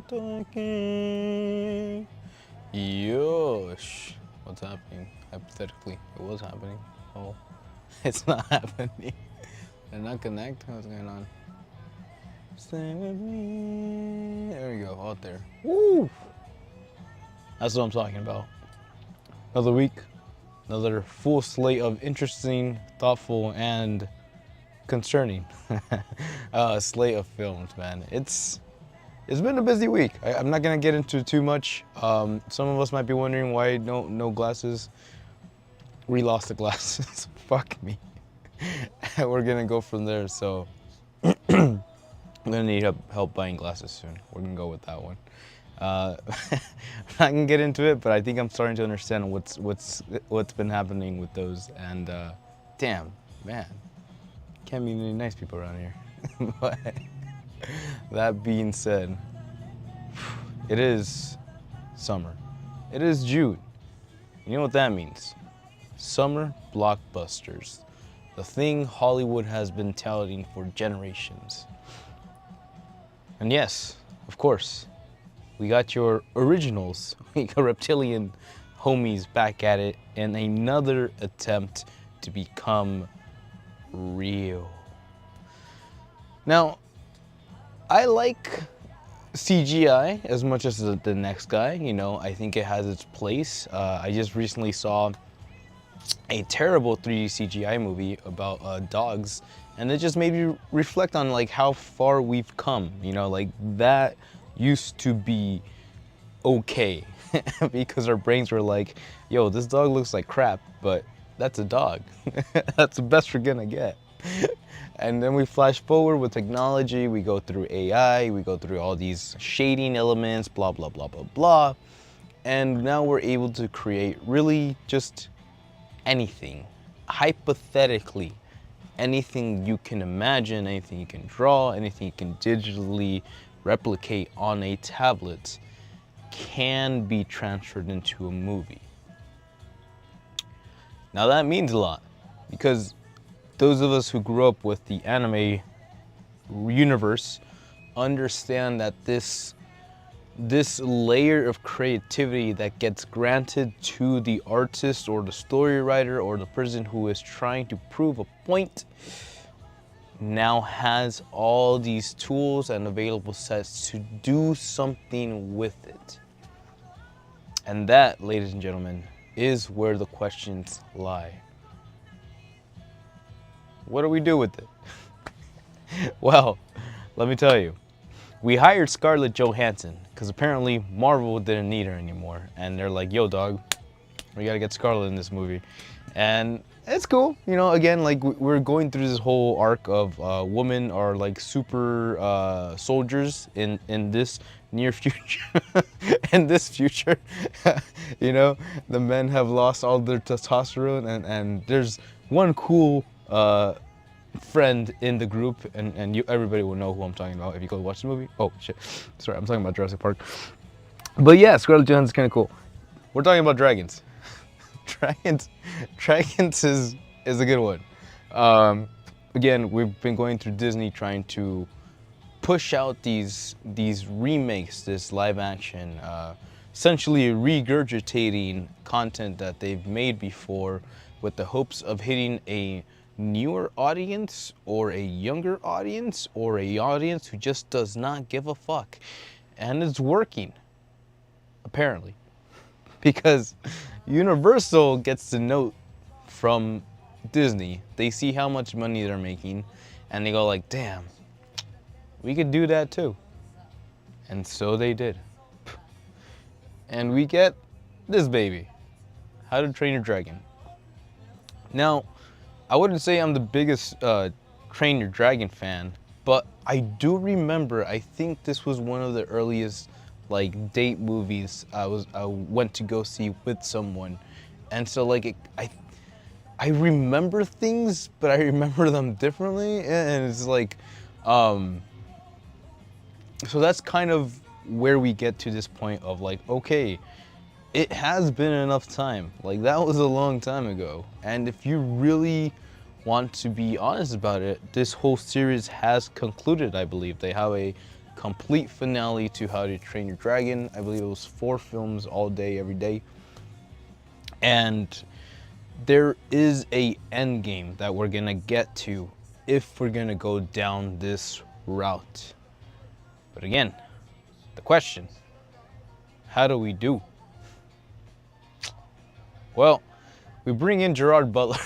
talking. Yosh. What's happening? Hypothetically, it was happening. Oh, it's not happening. They're not connect? What's going on? Stay with me. There we go, out there. Woo! That's what I'm talking about. Another week, another full slate of interesting, thoughtful, and concerning slate of films, man. It's been a busy week. I'm not gonna get into too much. Some of us might be wondering why no glasses. We lost the glasses. Fuck me. We're gonna go from there. So I'm gonna need help buying glasses soon. We're gonna go with that one. I'm not gonna get into it, but I think I'm starting to understand what's been happening with those. And damn, man, can't meet any nice people around here. But that being said, it is summer. It is June. You know what that means? Summer blockbusters. The thing Hollywood has been touting for generations. And yes, of course, we got your originals. We got Reptilian homies back at it in another attempt to become real. Now, I like CGI as much as the next guy. You know, I think it has its place. I just recently saw a terrible 3D CGI movie about dogs, and it just made me reflect on like how far we've come. You know, like that used to be okay because our brains were like, yo, this dog looks like crap, but that's a dog. That's the best we're gonna get. And then we flash forward with technology, we go through AI, we go through all these shading elements, blah, blah, blah, blah, blah. And now we're able to create really just anything, hypothetically, anything you can imagine, anything you can draw, anything you can digitally replicate on a tablet can be transferred into a movie. Now that means a lot, because those of us who grew up with the anime universe understand that this layer of creativity that gets granted to the artist or the story writer or the person who is trying to prove a point now has all these tools and available sets to do something with it. And that, ladies and gentlemen, is where the questions lie. What do we do with it? Well, let me tell you. We hired Scarlett Johansson because apparently Marvel didn't need her anymore. And they're like, yo, dog, we gotta get Scarlett in this movie. And it's cool. You know, again, like we're going through this whole arc of women are like super soldiers in this near future. In this future, you know, the men have lost all their testosterone and there's one cool friend in the group, and everybody will know who I'm talking about if you go watch the movie. Oh shit, sorry, I'm talking about Jurassic Park. But yeah, Scarlett Johansson's kind of cool. We're talking about dragons. Dragons is a good one. Again, we've been going through Disney trying to push out these remakes, this live action, essentially regurgitating content that they've made before with the hopes of hitting a newer audience or a younger audience or a audience who just does not give a fuck. And it's working, apparently, because Universal gets the note from Disney. They see how much money they're making and they go like, damn, we could do that too. And so they did. And we get this baby, How to Train Your Dragon. Now, I wouldn't say I'm the biggest Train Your Dragon fan, but I do remember, I think this was one of the earliest like date movies I went to go see with someone. And so like I remember things, but I remember them differently, and it's like so that's kind of where we get to this point of like, okay, it has been enough time. Like that was a long time ago. And if you really want to be honest about it, this whole series has concluded, I believe. They have a complete finale to How to Train Your Dragon. I believe it was 4 films all day, every day. And there is a end game that we're gonna get to if we're gonna go down this route. But again, the question, how do we do? Well, we bring in Gerard Butler.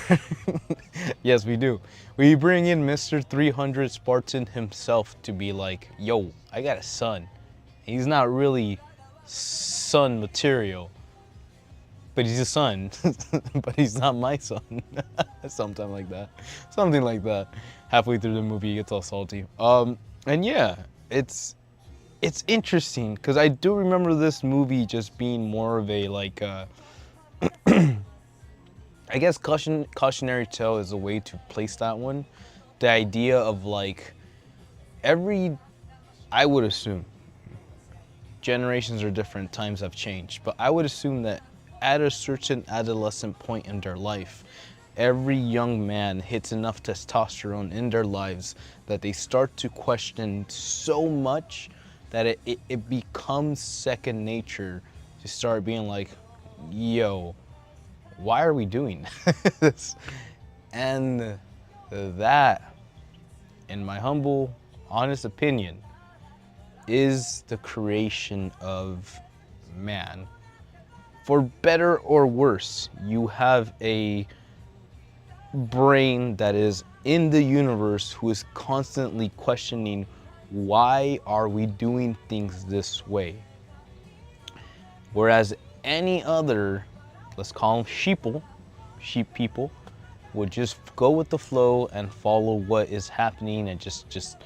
Yes, we do. We bring in Mr. 300 Spartan himself to be like, yo, I got a son. He's not really son material, but he's a son. But he's not my son. Something like that. Something like that. Halfway through the movie, he gets all salty. And yeah, it's interesting because I do remember this movie just being more of a like, I guess cautionary tale is a way to place that one. The idea of like I would assume, generations are different, times have changed, but I would assume that at a certain adolescent point in their life, every young man hits enough testosterone in their lives that they start to question so much that it becomes second nature to start being like, yo, why are we doing this? And that, in my humble, honest opinion, is the creation of man. For better or worse, you have a brain that is in the universe who is constantly questioning, why are we doing things this way? Whereas any other, let's call them sheep people, would just go with the flow and follow what is happening and just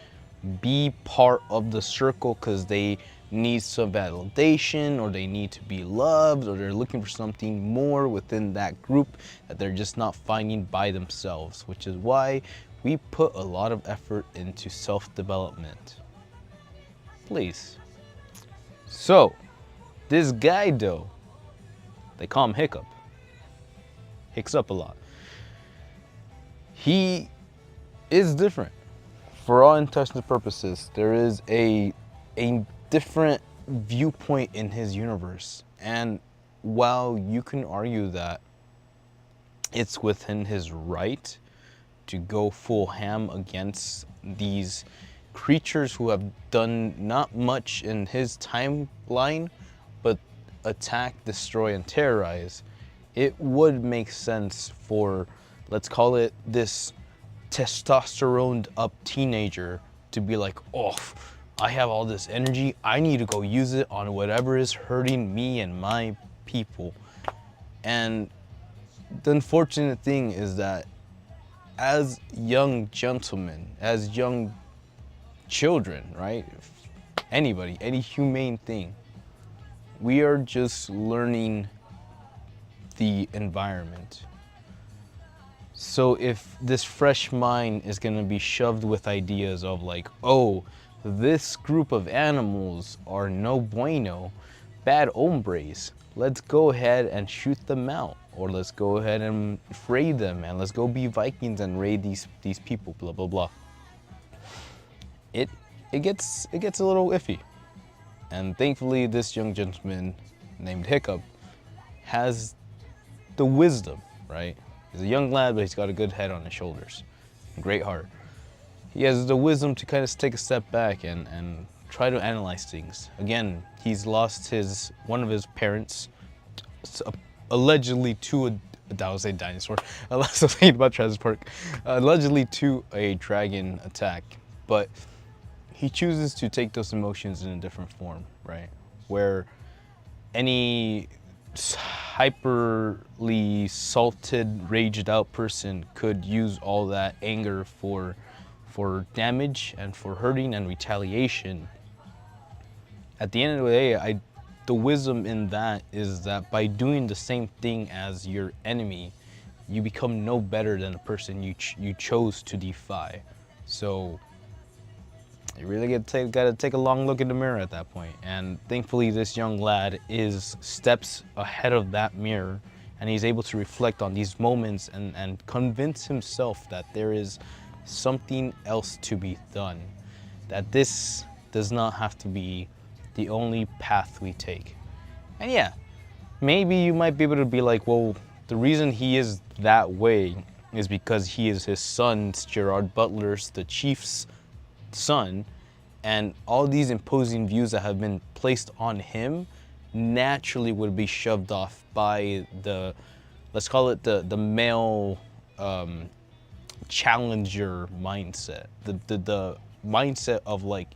be part of the circle because they need some validation, or they need to be loved, or they're looking for something more within that group that they're just not finding by themselves, which is why we put a lot of effort into self-development. Please. So, this guy though, they call him Hiccup. Hicks up a lot. He is different. For all intents and purposes, there is a different viewpoint in his universe. And while you can argue that it's within his right to go full ham against these creatures who have done not much in his timeline, but attack, destroy, and terrorize, it would make sense for, let's call it, this testosterone up teenager to be like, oh, I have all this energy, I need to go use it on whatever is hurting me and my people. And the unfortunate thing is that as young gentlemen, as young children, right? Anybody, any humane thing, we are just learning the environment. So if this fresh mind is gonna be shoved with ideas of like, oh, this group of animals are no bueno, bad hombres, let's go ahead and shoot them out, or let's go ahead and raid them, and let's go be Vikings and raid these people, blah blah blah. It gets a little iffy. And thankfully this young gentleman named Hiccup has the wisdom, right? He's a young lad, but he's got a good head on his shoulders, a great heart. He has the wisdom to kind of take a step back and try to analyze things. Again, he's lost one of his parents, allegedly to I would say dinosaur. I was thinking about Jurassic Park. Allegedly to a dragon attack, but he chooses to take those emotions in a different form, right? Where any hyperly salted, raged out person could use all that anger for damage and for hurting and retaliation. At the end of the day, the wisdom in that is that by doing the same thing as your enemy, you become no better than the person you chose to defy. So you really gotta take a long look in the mirror at that point. And thankfully this young lad is steps ahead of that mirror, and he's able to reflect on these moments and convince himself that there is something else to be done. That this does not have to be the only path we take. And yeah, maybe you might be able to be like, well, the reason he is that way is because he is his son, Gerard Butler's, the chief's son, and all these imposing views that have been placed on him naturally would be shoved off by the, let's call it the male challenger mindset, the mindset of like,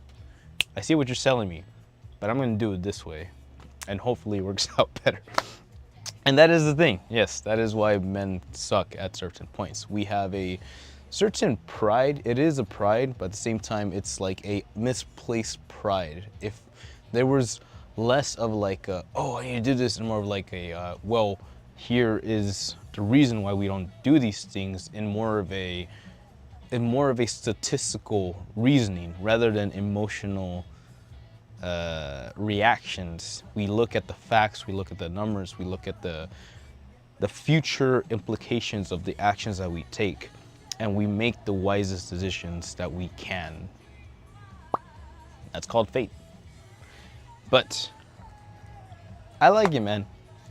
I see what you're selling me, but I'm gonna do it this way, and hopefully it works out better. And that is the thing. Yes, that is why men suck at certain points. We have a certain pride. It is a pride, but at the same time, it's like a misplaced pride. If there was less of like a, oh, I need to do this, and more of like a, well, here is the reason why we don't do these things, in more of a statistical reasoning rather than emotional reactions. We look at the facts, we look at the numbers, we look at the future implications of the actions that we take, and we make the wisest decisions that we can. That's called fate. But I like it, man.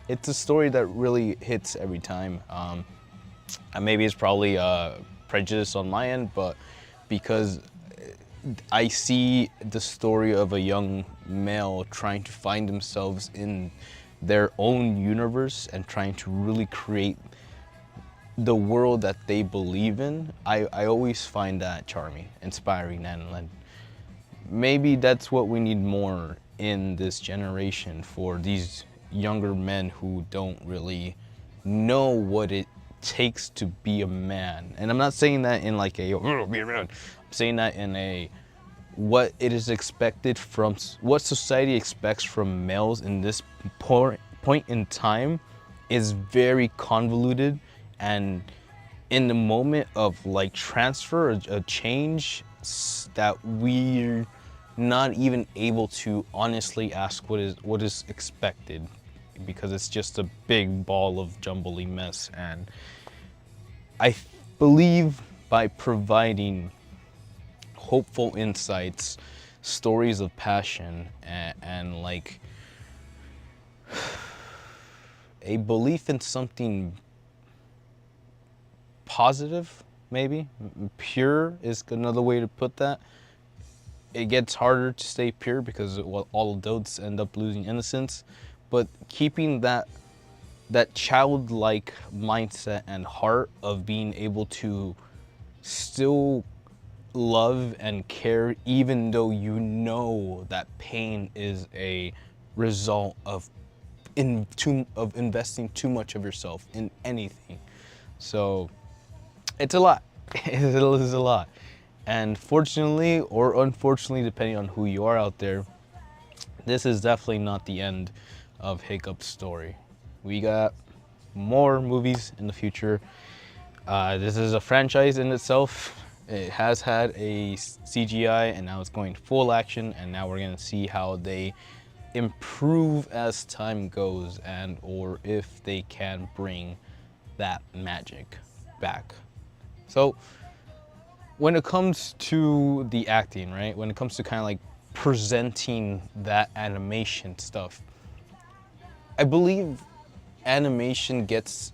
It's a story that really hits every time. And maybe it's probably prejudice on my end, but because I see the story of a young male trying to find themselves in their own universe and trying to really create the world that they believe in. I always find that charming, inspiring, and maybe that's what we need more in this generation for these younger men who don't really know what it takes to be a man. And I'm not saying that in like a, oh, be a man. I'm saying that in a, what it is expected from, what society expects from males in this point in time is very convoluted, and in the moment of like transfer, a change, that we're not even able to honestly ask what is expected, because it's just a big ball of jumbly mess. And I believe by providing hopeful insights, stories of passion, and like a belief in something positive, maybe pure is another way to put that. It gets harder to stay pure because all adults end up losing innocence, but keeping that childlike mindset and heart of being able to still love and care, even though you know that pain is a result of investing too much of yourself in anything. So it's a lot. It is a lot. And fortunately or unfortunately, depending on who you are out there, this is definitely not the end of Hiccup's story. We got more movies in the future. This is a franchise in itself. It has had a CGI, and now it's going full action, and now we're gonna see how they improve as time goes, and or if they can bring that magic back. So when it comes to the acting, right? When it comes to kind of like presenting that animation stuff, I believe animation gets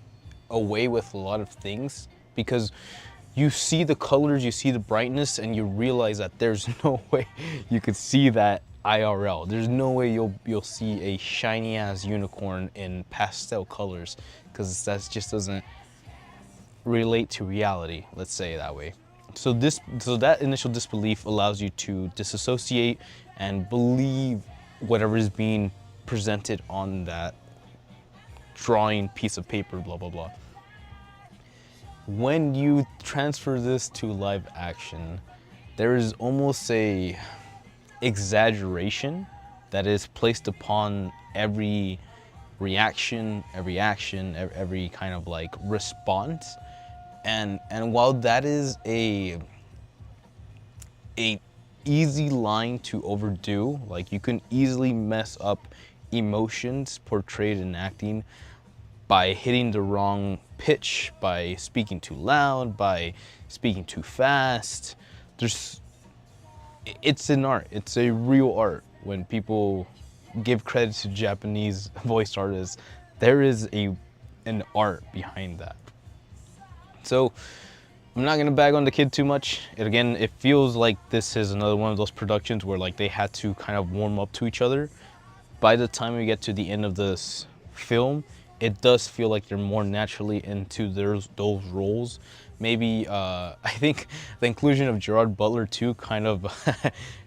away with a lot of things because you see the colors, you see the brightness, and you realize that there's no way you could see that IRL. There's no way you'll see a shiny ass unicorn in pastel colors, because that just doesn't relate to reality, let's say it that way. So that initial disbelief allows you to disassociate and believe whatever is being presented on that drawing piece of paper, blah, blah, blah. When you transfer this to live action, there is almost a exaggeration that is placed upon every reaction, every action, every kind of like response. And while that is a easy line to overdo, like you can easily mess up emotions portrayed in acting by hitting the wrong pitch, by speaking too loud, by speaking too fast. it's an art. It's a real art. When people give credit to Japanese voice artists, there is an art behind that. So I'm not gonna bag on the kid too much. Again, it feels like this is another one of those productions where like they had to kind of warm up to each other. By the time we get to the end of this film, it does feel like they're more naturally into those roles. Maybe I think the inclusion of Gerard Butler too kind of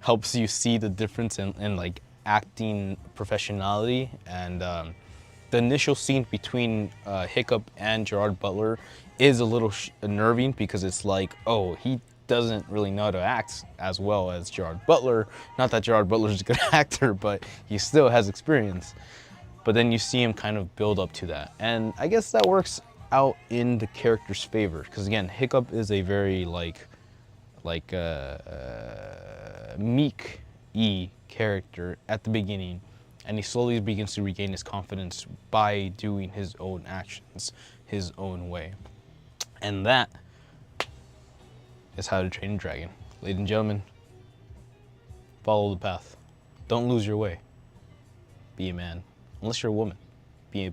helps you see the difference in like acting professionality. And the initial scene between Hiccup and Gerard Butler is a little unnerving because it's like, oh, he doesn't really know how to act as well as Gerard Butler. Not that Gerard Butler's a good actor, but he still has experience. But then you see him kind of build up to that. And I guess that works out in the character's favor. Because again, Hiccup is a very meek-y character at the beginning. And he slowly begins to regain his confidence by doing his own actions, his own way. And that is How to Train Your Dragon. Ladies and gentlemen, follow the path. Don't lose your way. Be a man. Unless you're a woman. Be a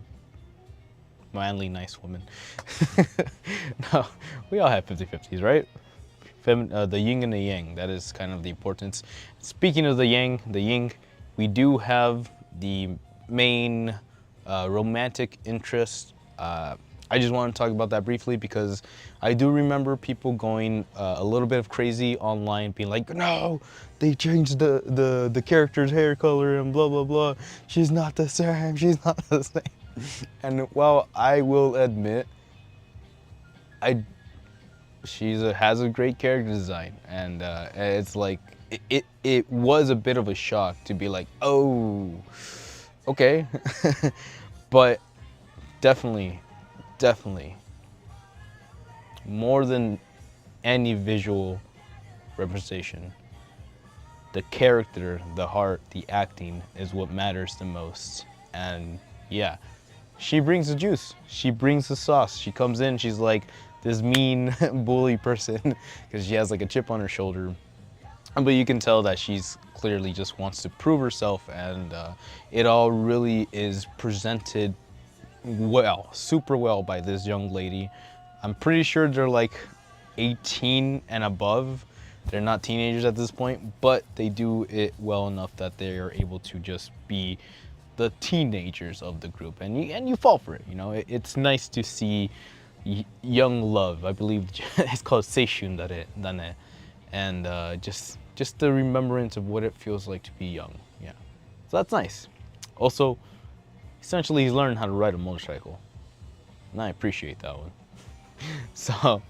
manly, nice woman. No, we all have 50-50s, right? The yin and the yang, that is kind of the importance. Speaking of the yang, the yin, we do have the main romantic interest. I just want to talk about that briefly because I do remember people going a little bit of crazy online, being like, no, they changed the character's hair color and blah, blah, blah. She's not the same, she's not the same. And while I will admit, she has a great character design, and it's like, it was a bit of a shock to be like, oh, okay. But definitely, more than any visual representation, the character, the heart, the acting is what matters the most. And yeah, she brings the juice. She brings the sauce. She comes in, she's like this mean bully person because she has like a chip on her shoulder. But you can tell that she's clearly just wants to prove herself, and it all really is presented well, super well by this young lady. I'm pretty sure they're like 18 and above. They're not teenagers at this point, but they do it well enough that they are able to just be the teenagers of the group, and you fall for it. You know, it's nice to see young love. I believe it's called Seishun Dane, and just the remembrance of what it feels like to be young. Yeah, so that's nice. Also, essentially, he's learned how to ride a motorcycle, and I appreciate that one. So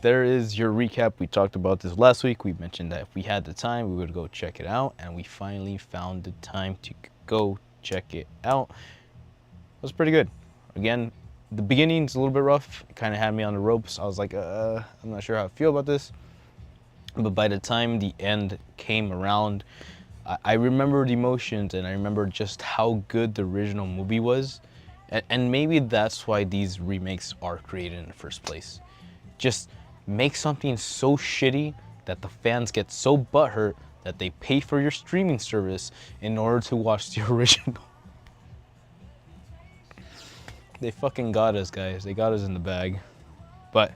there is your recap. We talked about this last week. We mentioned that if we had the time, we would go check it out, and we finally found the time to go check it out. It was pretty good. Again, the beginning's a little bit rough. It kind of had me on the ropes. I was like, I'm not sure how I feel about this. But by the time the end came around, I remember the emotions, and I remember just how good the original movie was. And maybe that's why these remakes are created in the first place. Just make something so shitty that the fans get so butthurt that they pay for your streaming service in order to watch the original. They fucking got us, guys. They got us in the bag. But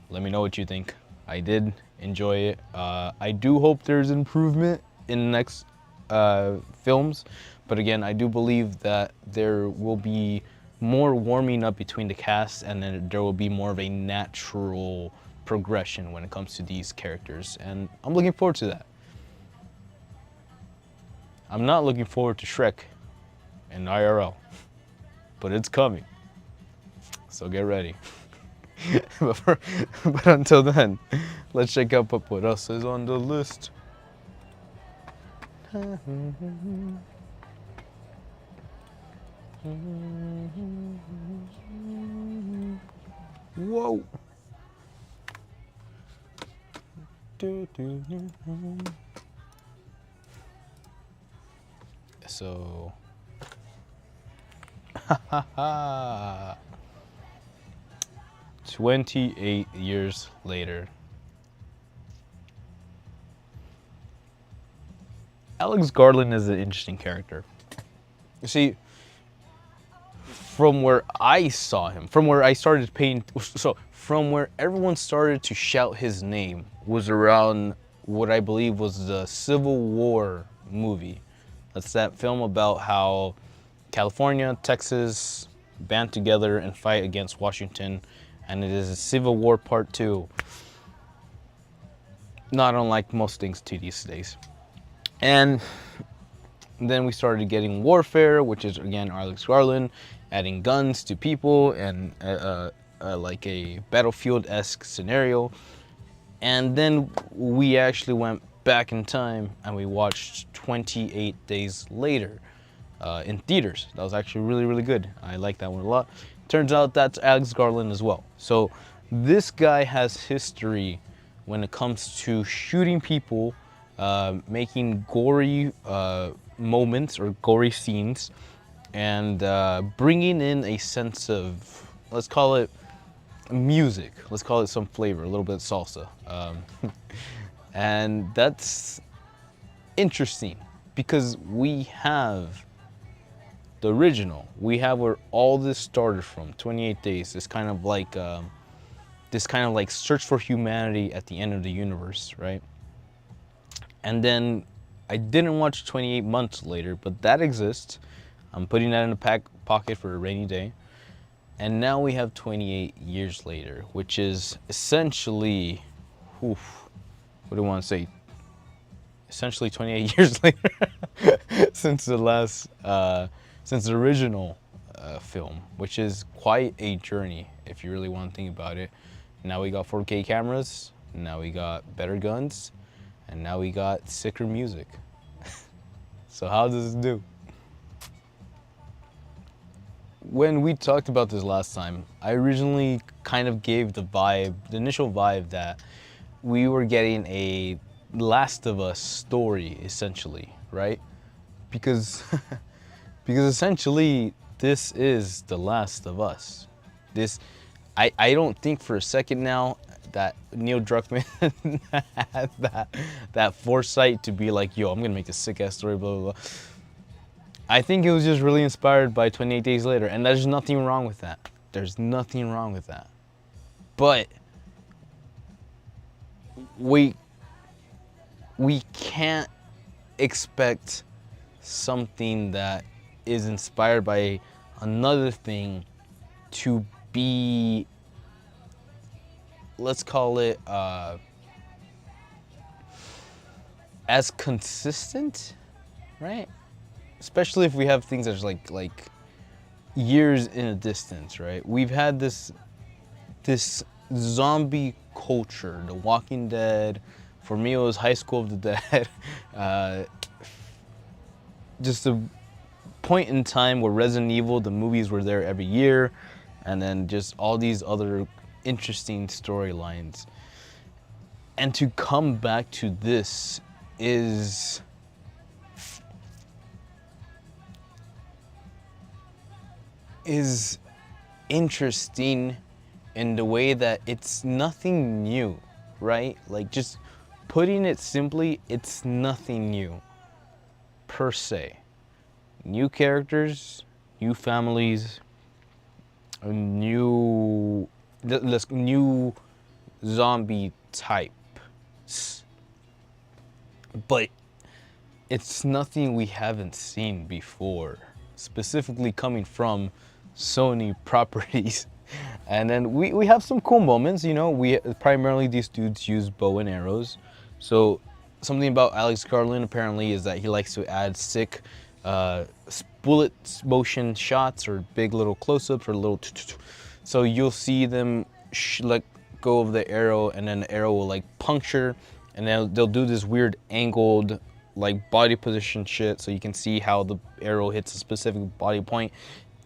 let me know what you think. I did enjoy it. I do hope there's improvement in the next films. But again, I do believe that there will be more warming up between the cast, and then there will be more of a natural progression when it comes to these characters. And I'm looking forward to that. I'm not looking forward to Shrek in IRL, but it's coming. So get ready. But until then, let's check out what else is on the list. Whoa. So 28 years later, Alex Garland is an interesting character. You see, from where I saw him, from where I started paying, so from where everyone started to shout his name was around what I believe was the Civil War movie. That's that film about how California, Texas band together and fight against Washington, and it is a Civil War Part 2. Not unlike most things to these days. And then we started getting Warfare, which is again Alex Garland, adding guns to people and like a Battlefield-esque scenario. And then we actually went back in time and we watched 28 Days Later in theaters. That was actually really, really good. I like that one a lot. Turns out that's Alex Garland as well. So this guy has history when it comes to shooting people, making gory moments or gory scenes, and bringing in a sense of, let's call it music. Let's call it some flavor, a little bit of salsa. And that's interesting because we have the original. We have where all this started from, 28 Days. This kind of like search for humanity at the end of the universe, right? And then I didn't watch 28 Months Later, but that exists. I'm putting that in a pocket for a rainy day. And now we have 28 Years Later, which is essentially, what do I want to say? Essentially 28 years later since the last, since the original film, which is quite a journey if you really want to think about it. Now we got 4K cameras, now we got better guns, and now we got sicker music. So how does it do? When we talked about this last time, I originally kind of gave the vibe, the initial vibe that we were getting a Last of Us story, essentially, right? Because essentially this is The Last of Us. I don't think for a second now that Neil Druckmann had that foresight to be like, yo, I'm gonna make a sick ass story, blah blah blah. I think it was just really inspired by 28 Days Later, and there's nothing wrong with that. There's nothing wrong with that. But we can't expect something that is inspired by another thing to be, let's call it, as consistent, right? Especially if we have things that's like years in a distance, right? We've had this zombie culture, The Walking Dead. For me, it was High School of the Dead. Just a point in time where Resident Evil, the movies were there every year, and then just all these other interesting storylines. And to come back to this is interesting in the way that it's nothing new, right? Like, just putting it simply, it's nothing new per se. New characters, new families, a new zombie types, but it's nothing we haven't seen before, specifically coming from Sony properties. And then we have some cool moments, you know. Primarily these dudes use bow and arrows. So something about Alex Garland apparently is that he likes to add sick bullet motion shots or big little close-ups or little so you'll see them let go of the arrow, and then the arrow will like puncture, and then they'll do this weird angled like body position shit, so you can see how the arrow hits a specific body point,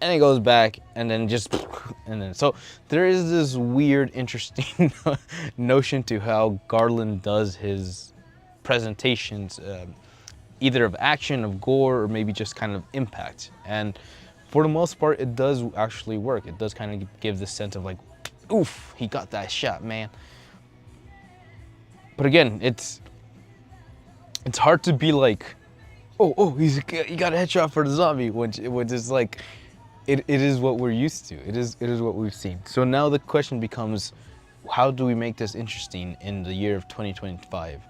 and it goes back, and then just, and then, so there is this weird, interesting notion to how Garland does his presentations, either of action, of gore, or maybe just kind of impact. And for the most part, it does actually work. It does kind of give this sense of like, oof, he got that shot, man. But again, it's hard to be like he got a headshot for the zombie, which is like, it is what we're used to. It is what we've seen. So now the question becomes, how do we make this interesting in the year of 2025?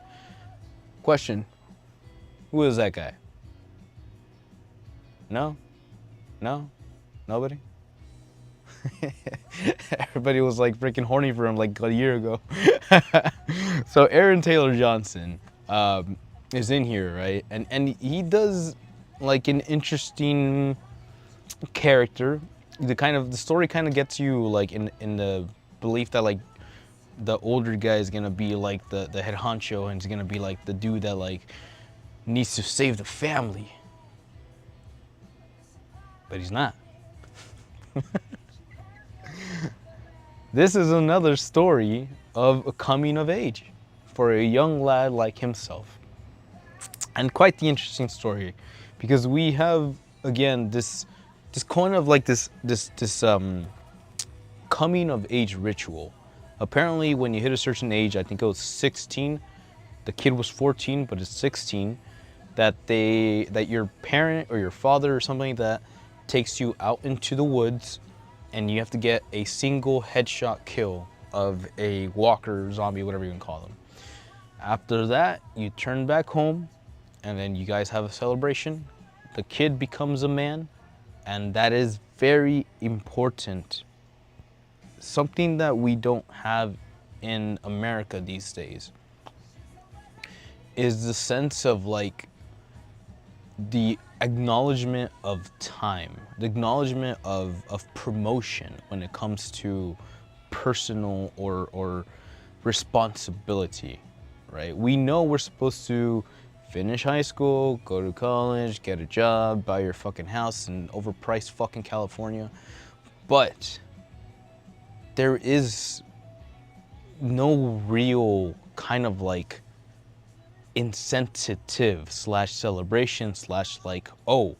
Question, who is that guy? No? No? Nobody? Everybody was like freaking horny for him like a year ago. So Aaron Taylor Johnson is in here, right? And he does like an interesting character. The story kind of gets you like in the belief that like the older guy is gonna be like the head honcho, and he's gonna be like the dude that like needs to save the family. But he's not. This is another story of a coming of age for a young lad like himself. And quite the interesting story, because we have again this kind of like this coming of age ritual. Apparently when you hit a certain age, I think it was 16, the kid was 14 but it's 16, that your parent or your father or something like that takes you out into the woods, and you have to get a single headshot kill of a walker, zombie, whatever you can call them. After that, you turn back home, and then you guys have a celebration. The kid becomes a man, and that is very important. Something that we don't have in America these days is the sense of like the acknowledgement of time, the acknowledgement of promotion when it comes to personal or responsibility, right? We know we're supposed to finish high school, go to college, get a job, buy your fucking house in overpriced fucking California, but there is no real kind of like incentive slash celebration slash like, oh,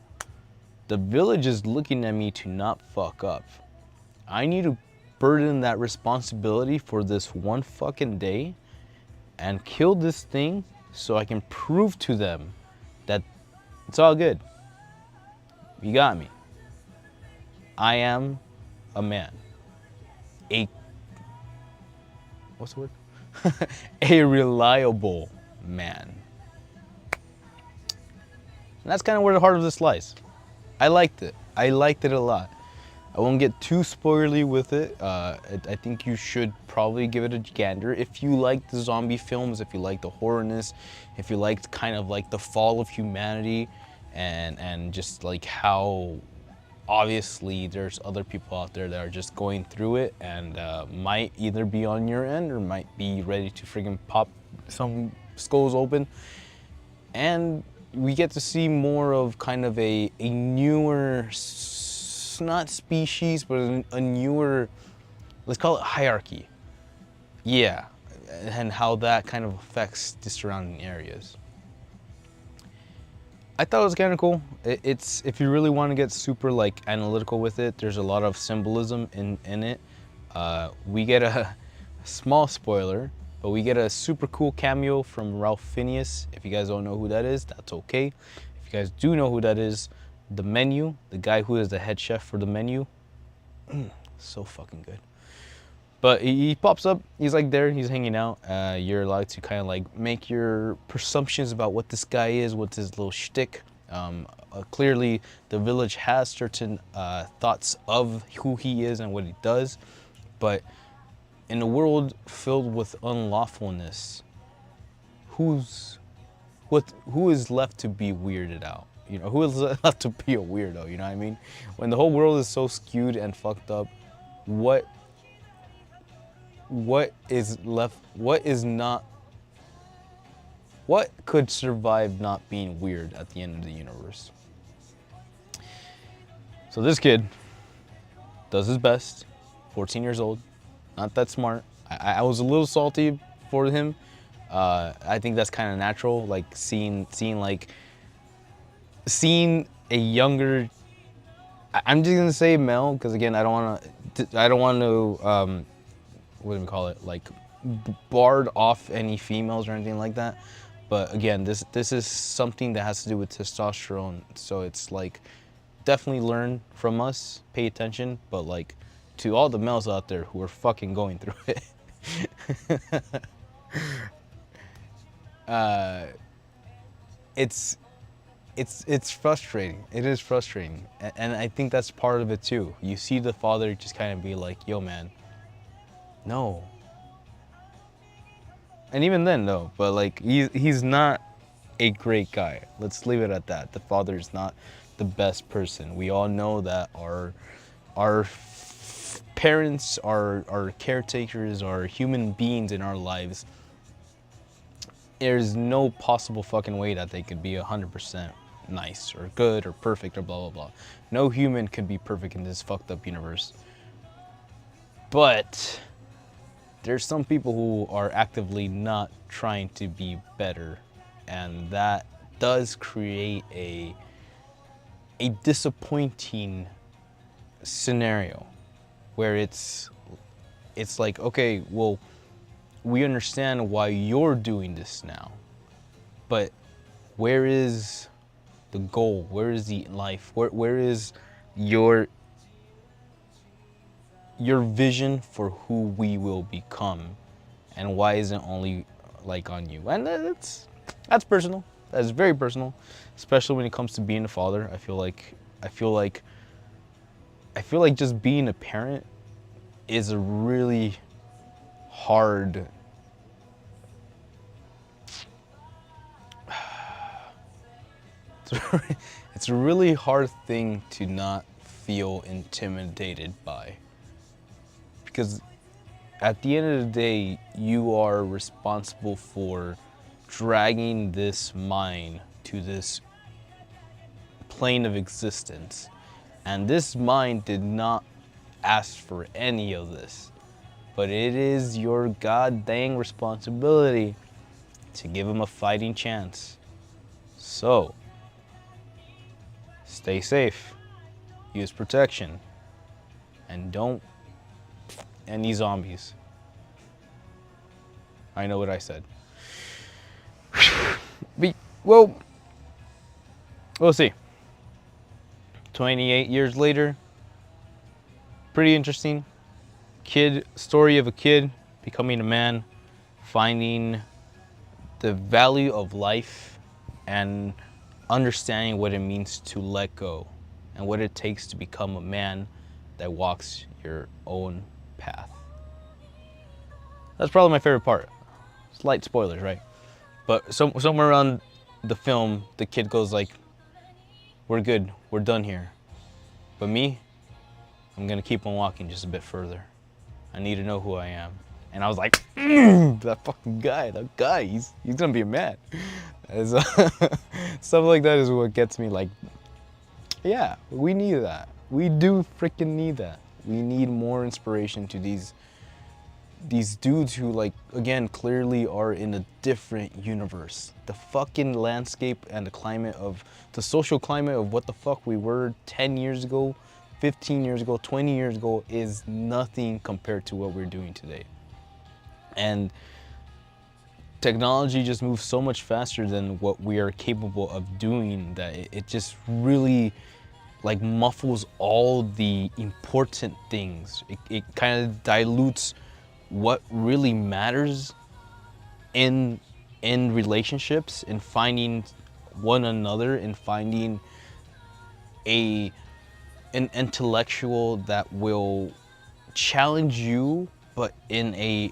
the village is looking at me to not fuck up. I need to burden that responsibility for this one fucking day and kill this thing so I can prove to them that it's all good. You got me. I am a man. What's the word? A reliable man. And that's kind of where the heart of this lies. I liked it. I liked it a lot. I won't get too spoilery with it. I think you should probably give it a gander. If you like the zombie films, if you like the horrorness, if you liked kind of like the fall of humanity, and just like how obviously there's other people out there that are just going through it and might either be on your end or might be ready to friggin' pop some skulls open. And we get to see more of kind of a newer, not species, but a newer, let's call it hierarchy. Yeah, and how that kind of affects the surrounding areas. I thought it was kind of cool. It's, if you really want to get super like analytical with it, there's a lot of symbolism in it. We get a small spoiler, but we get a super cool cameo from Ralph Fiennes. If you guys don't know who that is, that's okay. If you guys do know who that is, the menu, the guy who is the head chef for the menu, so fucking good. But he pops up, he's like there, he's hanging out. You're allowed to kind of like make your presumptions about what this guy is, what's his little shtick. Clearly, the village has certain thoughts of who he is and what he does. But in a world filled with unlawfulness, who is left to be weirded out? You know, who is left to be a weirdo, you know what I mean? When the whole world is so skewed and fucked up, what is left, what could survive not being weird at the end of the universe? So this kid does his best, 14 years old, not that smart. I was a little salty for him. I think that's kind of natural, like seeing a younger, I'm just gonna say male, because again, I don't want to what do we call it, like barred off any females or anything like that. But again, this is something that has to do with testosterone. So it's like, definitely learn from us, pay attention. But like, to all the males out there who are fucking going through it, it's frustrating. It is frustrating, and I think that's part of it too. You see the father just kind of be like, "Yo, man, no." And even then, though, but like he's not a great guy. Let's leave it at that. The father is not the best person. We all know that our parents, our caretakers, our human beings in our lives, there's no possible fucking way that they could be 100% nice or good or perfect or blah blah blah. No human could be perfect in this fucked up universe. But there's some people who are actively not trying to be better, and that does create a disappointing scenario where it's like, okay, well, we understand why you're doing this now, but where is the goal? Where is the life? Where is your vision for who we will become, and why isn't only like on you? And that's personal. That's very personal, especially when it comes to being a father. I feel like just being a parent is a really hard it's a really hard thing to not feel intimidated by. Because at the end of the day, you are responsible for dragging this mind to this plane of existence. And this mind did not ask for any of this. But it is your goddamn responsibility to give him a fighting chance. So, stay safe, use protection, and don't any zombies. I know what I said. Well, we'll see. 28 years later, pretty interesting. Story of a kid becoming a man, finding the value of life and understanding what it means to let go and what it takes to become a man that walks your own path. That's probably my favorite part. Slight spoilers, right? But somewhere around the film, the kid goes like, "We're good, we're done here. But me, I'm gonna keep on walking just a bit further. I need to know who I am." And I was like, that fucking guy, he's gonna be a man. Stuff like that is what gets me like, yeah, we need that. We do freaking need that. We need more inspiration to these dudes who, like, again, clearly are in a different universe. The fucking landscape and the social climate of what the fuck we were 10 years ago, 15 years ago, 20 years ago is nothing compared to what we're doing today. And technology just moves so much faster than what we are capable of doing that it just really like muffles all the important things. It kind of dilutes what really matters in relationships, in finding one another, in finding an intellectual that will challenge you, but in a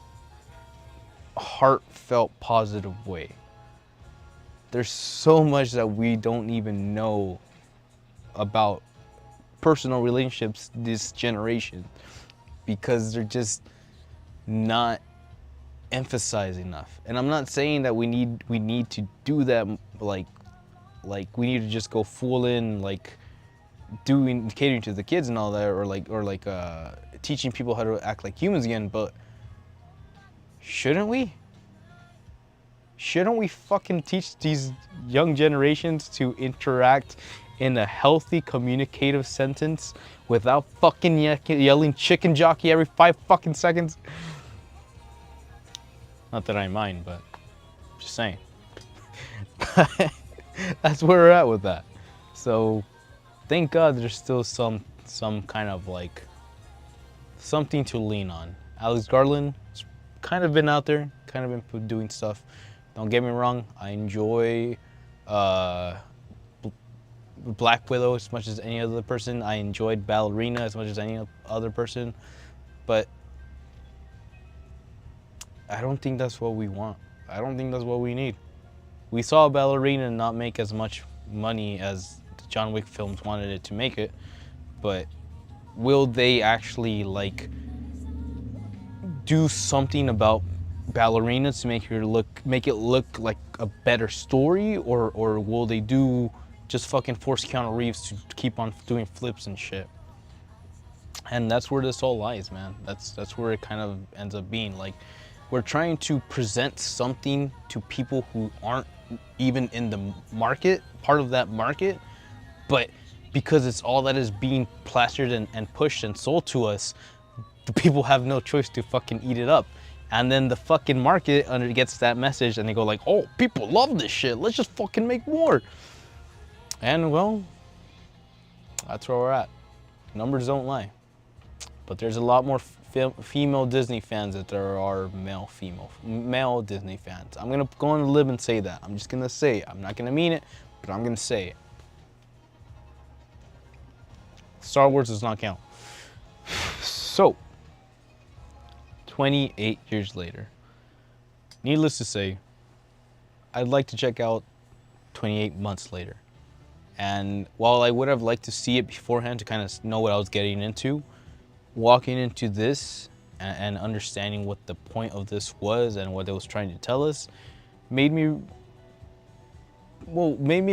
heartfelt, positive way. There's so much that we don't even know about personal relationships this generation because they're just not emphasized enough. And I'm not saying that we need to do that, like we need to just go full in, like catering to the kids and all that, or like teaching people how to act like humans again. But shouldn't we? Shouldn't we fucking teach these young generations to interact in a healthy communicative sentence without fucking yelling chicken jockey every 5 fucking seconds? Not that I mind, but just saying. that's where we're at with that. So thank God there's still some kind of like something to lean on. Alex Garland's kind of been out there, kind of been doing stuff. Don't get me wrong, I enjoy Black Widow as much as any other person. I enjoyed Ballerina as much as any other person, but I don't think that's what we want. I don't think that's what we need. We saw Ballerina not make as much money as the John Wick films wanted it to make it, but will they actually like do something about Ballerina to make it look like a better story, or will they do just fucking force Keanu Reeves to keep on doing flips and shit? And that's where this all lies, man. That's where it kind of ends up being. Like, we're trying to present something to people who aren't even in the market, part of that market, but because it's all that is being plastered and pushed and sold to us, the people have no choice to fucking eat it up. And then the fucking market gets that message and they go like, oh, people love this shit, let's just fucking make more. And well, that's where we're at. Numbers don't lie. But there's a lot more female Disney fans than there are male Disney fans. I'm gonna go on a limb and say that. I'm just gonna say it. I'm not gonna mean it, but I'm gonna say it. Star Wars does not count. So, 28 years later, needless to say, I'd like to check out 28 months later. And while I would have liked to see it beforehand to kind of know what I was getting into, walking into this and understanding what the point of this was and what it was trying to tell us made me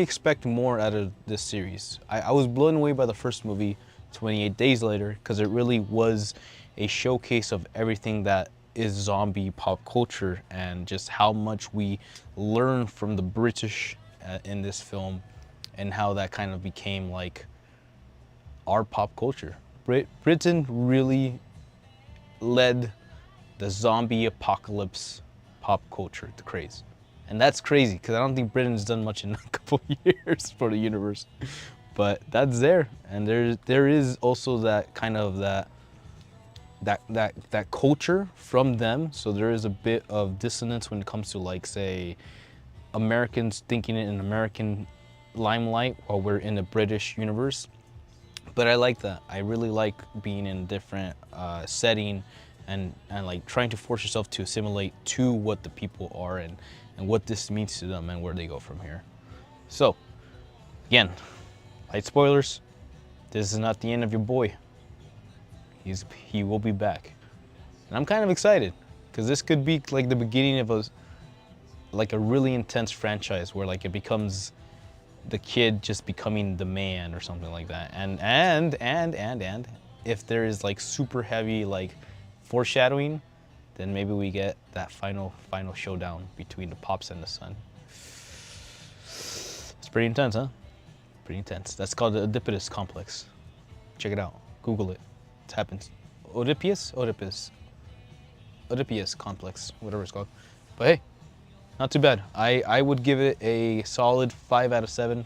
expect more out of this series. I was blown away by the first movie, 28 Days Later, because it really was a showcase of everything that is zombie pop culture and just how much we learn from the British in this film and how that kind of became like our pop culture. Britain really led the zombie apocalypse pop culture, the craze. And that's crazy because I don't think Britain's done much in a couple years for the universe. But that's there. And there is also that kind of that culture from them. So there is a bit of dissonance when it comes to, like, say, Americans thinking it in American limelight while we're in the British universe. But I like that. I really like being in a different setting and like trying to force yourself to assimilate to what the people are and what this means to them and where they go from here. So, again, light spoilers. This is not the end of your boy. He will be back. And I'm kind of excited because this could be like the beginning of a really intense franchise where like it becomes the kid just becoming the man or something like that. And if there is like super heavy like foreshadowing, then maybe we get that final showdown between the Pops and the son. It's pretty intense, huh? Pretty intense. That's called the Oedipus complex. Check it out. Google it. It happens. Oedipus complex, whatever it's called. But hey, not too bad. I would give it a solid 5 out of 7.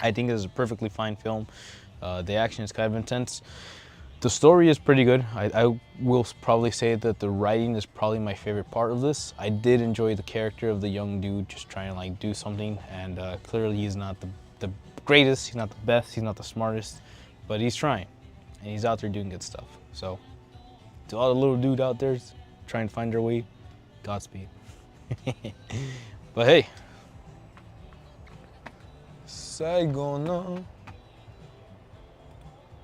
I think it's a perfectly fine film. The action is kind of intense. The story is pretty good. I will probably say that the writing is probably my favorite part of this. I did enjoy the character of the young dude just trying to like do something, and clearly he's not the greatest, he's not the best, he's not the smartest, but he's trying, and he's out there doing good stuff. So to all the little dude out there trying to find their way, Godspeed. But hey, Saigon,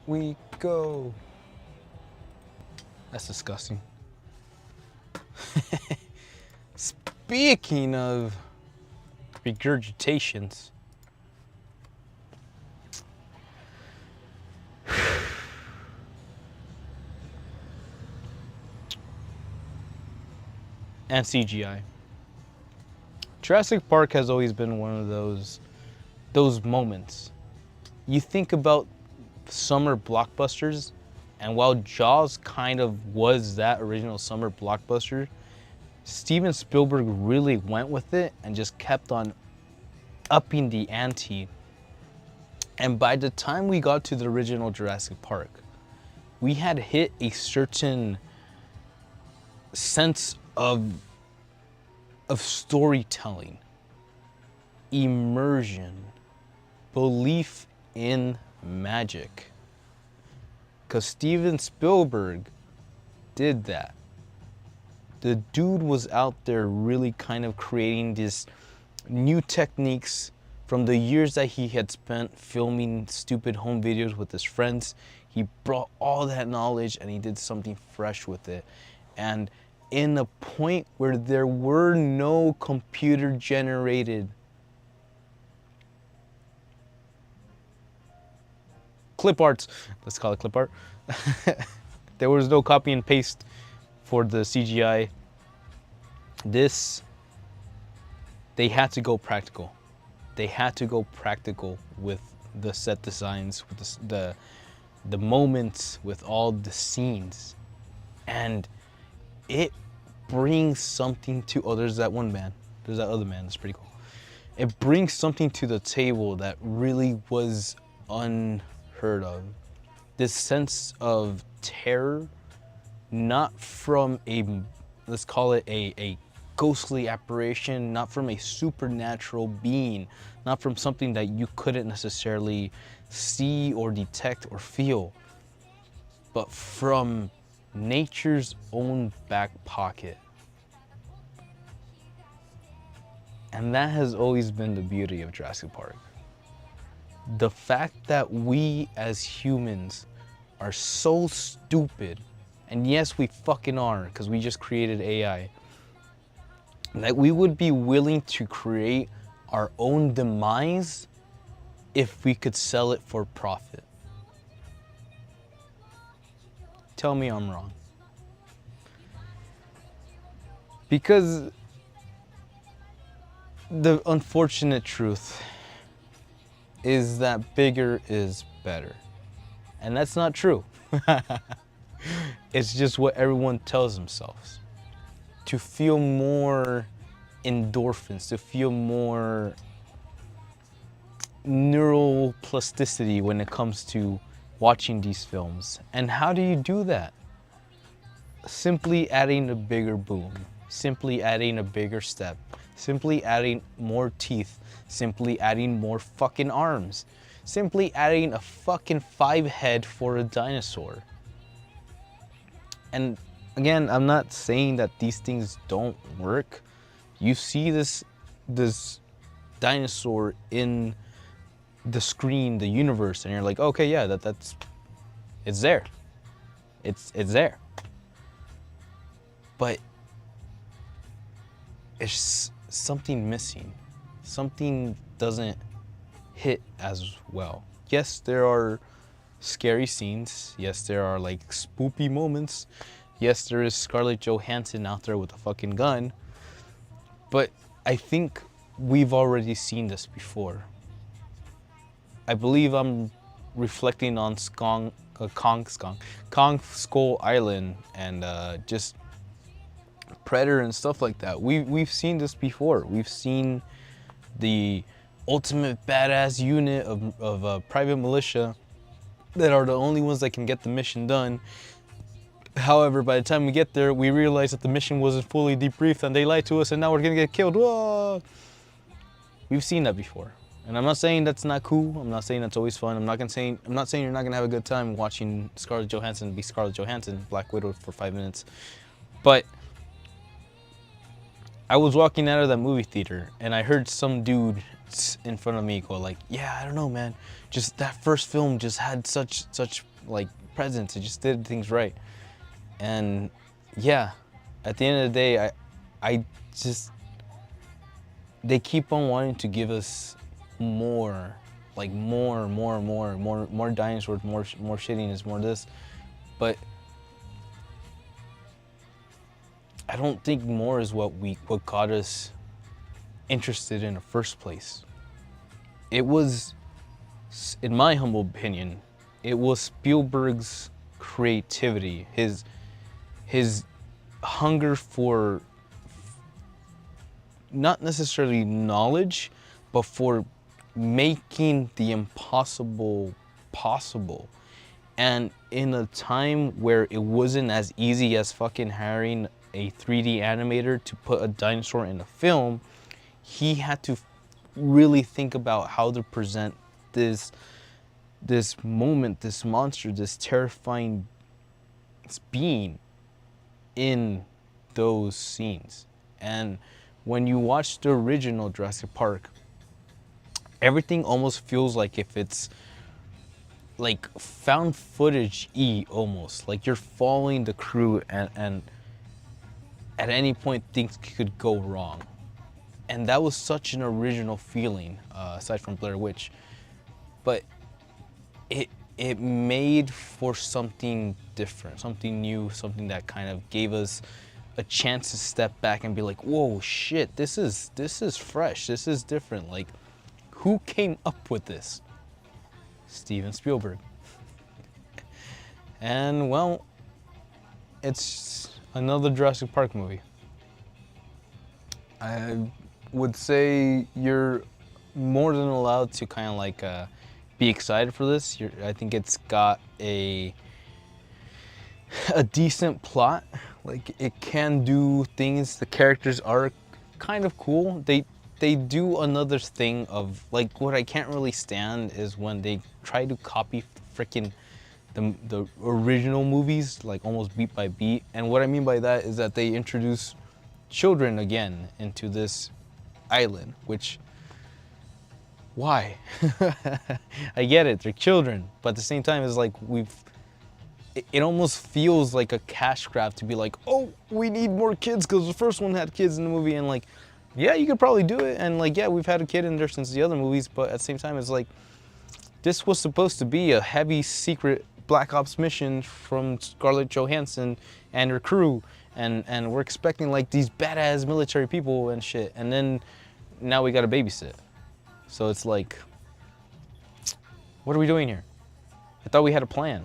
we go. That's disgusting. Speaking of regurgitations, and CGI. Jurassic Park has always been one of those moments. You think about summer blockbusters, and while Jaws kind of was that original summer blockbuster, Steven Spielberg really went with it and just kept on upping the ante. And by the time we got to the original Jurassic Park, we had hit a certain sense of storytelling, immersion, belief in magic. Because Steven Spielberg did that. The dude was out there really kind of creating these new techniques from the years that he had spent filming stupid home videos with his friends. He brought all that knowledge and he did something fresh with it. And in a point where there were no computer generated clip arts, let's call it clip art. There was no copy and paste for the CGI. They had to go practical. They had to go practical with the set designs, with the moments, with all the scenes. And it brings something to, oh, there's that one man. There's that other man, that's pretty cool. It brings something to the table that really was unheard of. This sense of terror, not from a, let's call it a ghostly apparition, not from a supernatural being, not from something that you couldn't necessarily see or detect or feel, but from nature's own back pocket. And that has always been the beauty of Jurassic Park. The fact that we as humans are so stupid, and yes, we fucking are, because we just created AI, that we would be willing to create our own demise if we could sell it for profit. Tell me I'm wrong. Because the unfortunate truth is that bigger is better. And that's not true. It's just what everyone tells themselves. To feel more endorphins, to feel more neural plasticity when it comes to watching these films. And how do you do that? Simply adding a bigger boom, simply adding a bigger step, simply adding more teeth, simply adding more fucking arms, simply adding a fucking 5 head for a dinosaur. And again, I'm not saying that these things don't work. You see this dinosaur in the screen, the universe, and you're like, okay, yeah, it's there. It's there. But it's something missing. Something doesn't hit as well. Yes, there are scary scenes. Yes, there are like spoopy moments. Yes, there is Scarlett Johansson out there with a fucking gun. But I think we've already seen this before. I believe I'm reflecting on Kong Skull Island and just Predator and stuff like that. We've seen this before. We've seen the ultimate badass unit of private militia that are the only ones that can get the mission done. However, by the time we get there, we realize that the mission wasn't fully debriefed and they lied to us and now we're gonna get killed. Whoa! We've seen that before. And I'm not saying that's not cool. I'm not saying that's always fun. I'm not saying you're not gonna have a good time watching Scarlett Johansson be Scarlett Johansson, Black Widow, for 5 minutes. But I was walking out of that movie theater and I heard some dude in front of me go like, yeah, I don't know, man. Just that first film just had such like presence. It just did things right. And yeah, at the end of the day, they keep on wanting to give us more, like more dinosaurs, more shittiness, more this. But I don't think more is what got us interested in the first place. It was, in my humble opinion, it was Spielberg's creativity, his hunger for not necessarily knowledge, but for making the impossible possible. And in a time where it wasn't as easy as fucking hiring a 3D animator to put a dinosaur in a film, he had to really think about how to present this moment, this monster, this terrifying being in those scenes. And when you watch the original Jurassic Park, everything almost feels like if it's like found footage-y almost. Like you're following the crew and at any point things could go wrong. And that was such an original feeling, aside from Blair Witch. But it made for something different, something new, something that kind of gave us a chance to step back and be like, whoa, shit, this is fresh, this is different. Like, who came up with this? Steven Spielberg. And well, it's another Jurassic Park movie. I would say you're more than allowed to kind of like be excited for this. I think it's got a decent plot. Like, it can do things. The characters are kind of cool. They do another thing of, like, what I can't really stand is when they try to copy freaking the original movies, like almost beat by beat. And what I mean by that is that they introduce children again into this island, which, why? I get it, they're children, but at the same time, it's like it almost feels like a cash grab to be like, oh, we need more kids because the first one had kids in the movie, and like, yeah, you could probably do it, and like, yeah, we've had a kid in there since the other movies, but at the same time, it's like, this was supposed to be a heavy secret Black Ops mission from Scarlett Johansson and her crew, and we're expecting like these badass military people and shit, and then now we gotta babysit. So it's like, what are we doing here? I thought we had a plan,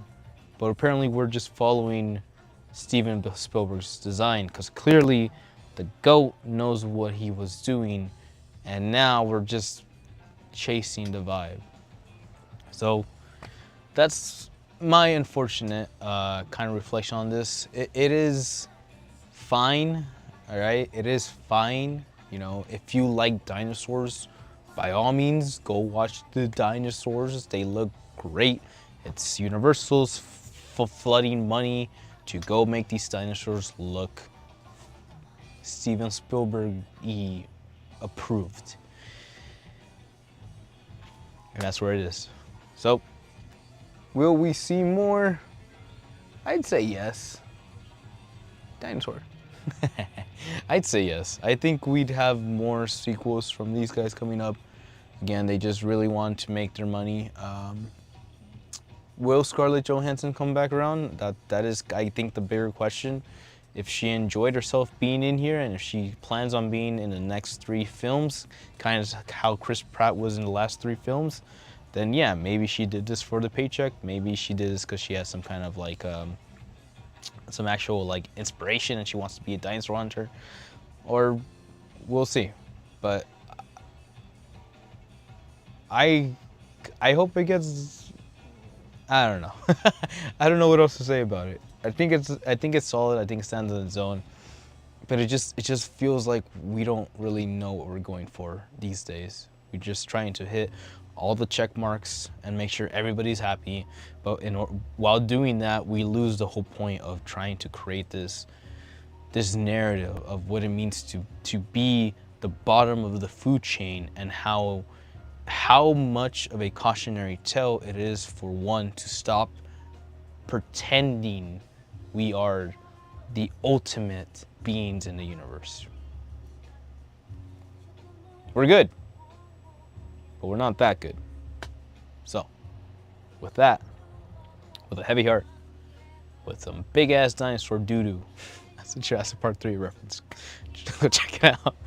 but apparently we're just following Steven Spielberg's design, because clearly the GOAT knows what he was doing, and now we're just chasing the vibe. So that's my unfortunate kind of reflection on this. It is fine, all right? It is fine. You know, if you like dinosaurs, by all means, go watch the dinosaurs. They look great. It's Universal's flooding money to go make these dinosaurs look Steven Spielberg-y approved. And that's where it is. So, will we see more? I'd say yes. Dinosaur. I'd say yes. I think we'd have more sequels from these guys coming up. Again, they just really want to make their money. Will Scarlett Johansson come back around? That is, I think, the bigger question. If she enjoyed herself being in here, and if she plans on being in the next 3 films, kind of how Chris Pratt was in the last 3 films, then yeah, maybe she did this for the paycheck. Maybe she did this because she has some kind of like, some actual like inspiration and she wants to be a dinosaur hunter, or we'll see. But I hope it gets, I don't know. I don't know what else to say about it. I think it's solid. I think it stands on its own. But it just feels like we don't really know what we're going for these days. We're just trying to hit all the check marks and make sure everybody's happy. But while doing that, we lose the whole point of trying to create this narrative of what it means to be the bottom of the food chain, and how much of a cautionary tale it is for one to stop pretending we are the ultimate beings in the universe. We're good, but we're not that good. So, with that, with a heavy heart, with some big ass dinosaur doo-doo, that's a Jurassic Park 3 reference. Go check it out.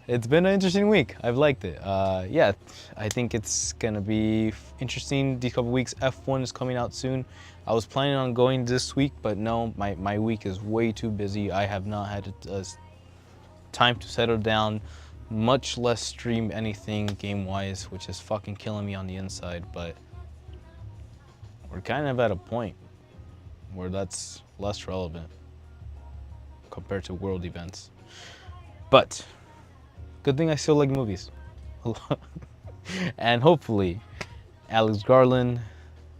It's been an interesting week. I've liked it. Yeah, I think it's gonna be interesting these couple weeks. F1 is coming out soon. I was planning on going this week, but no, my week is way too busy. I have not had time to settle down, much less stream anything game-wise, which is fucking killing me on the inside, but we're kind of at a point where that's less relevant compared to world events. But good thing I still like movies. And hopefully Alex Garland,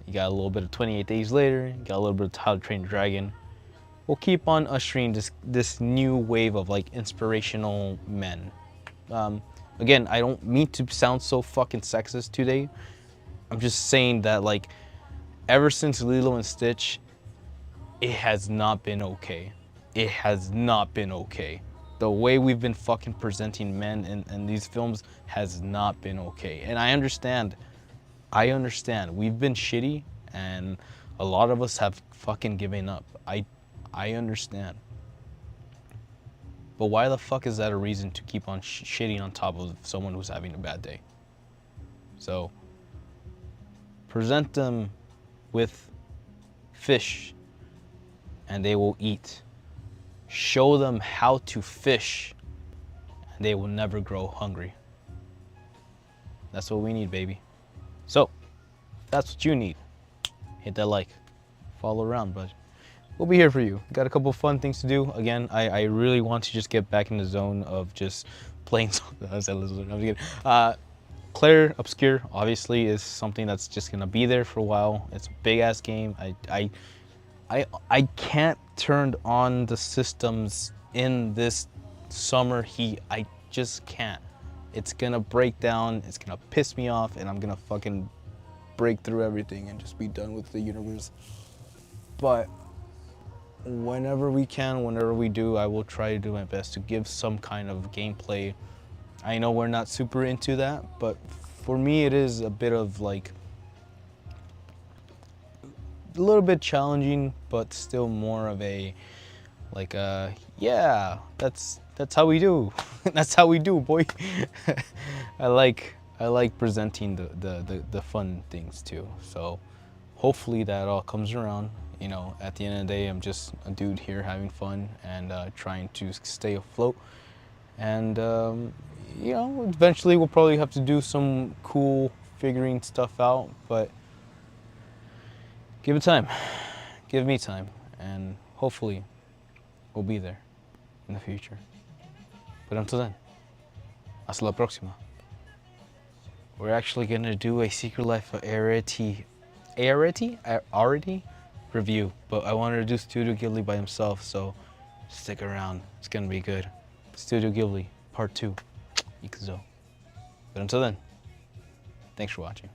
you got a little bit of 28 Days Later, you got a little bit of How to Train Your Dragon. We'll keep on ushering this new wave of like inspirational men. Again, I don't mean to sound so fucking sexist today. I'm just saying that like ever since Lilo and Stitch, it has not been okay. It has not been okay. The way we've been fucking presenting men in these films has not been okay. And I understand. We've been shitty and a lot of us have fucking given up. I understand. But why the fuck is that a reason to keep on shitting on top of someone who's having a bad day? So, present them with fish and they will eat. Show them how to fish and they will never grow hungry. That's what we need, baby. So, if that's what you need, hit that like, follow around, bud. We'll be here for you. Got a couple of fun things to do. Again, I really want to just get back in the zone of just playing. Claire Obscure obviously is something that's just gonna be there for a while. It's a big ass game. I can't turn on the systems in this summer heat. I just can't. It's gonna break down. It's gonna piss me off, and I'm gonna fucking break through everything and just be done with the universe. But whenever we can, whenever we do, I will try to do my best to give some kind of gameplay. I know we're not super into that, but for me it is a bit of like a little bit challenging, but still more of a like yeah, that's how we do. That's how we do, boy. I like presenting the fun things too. So hopefully that all comes around. You know, at the end of the day, I'm just a dude here having fun and trying to stay afloat. And, you know, eventually we'll probably have to do some cool figuring stuff out, but give it time. Give me time. And hopefully we'll be there in the future. But until then, hasta la próxima. We're actually going to do a Secret Life of Arity review, but I wanted to do Studio Ghibli by himself, so stick around. It's gonna be good. Studio Ghibli Part 2, Ikuzo. But until then, thanks for watching.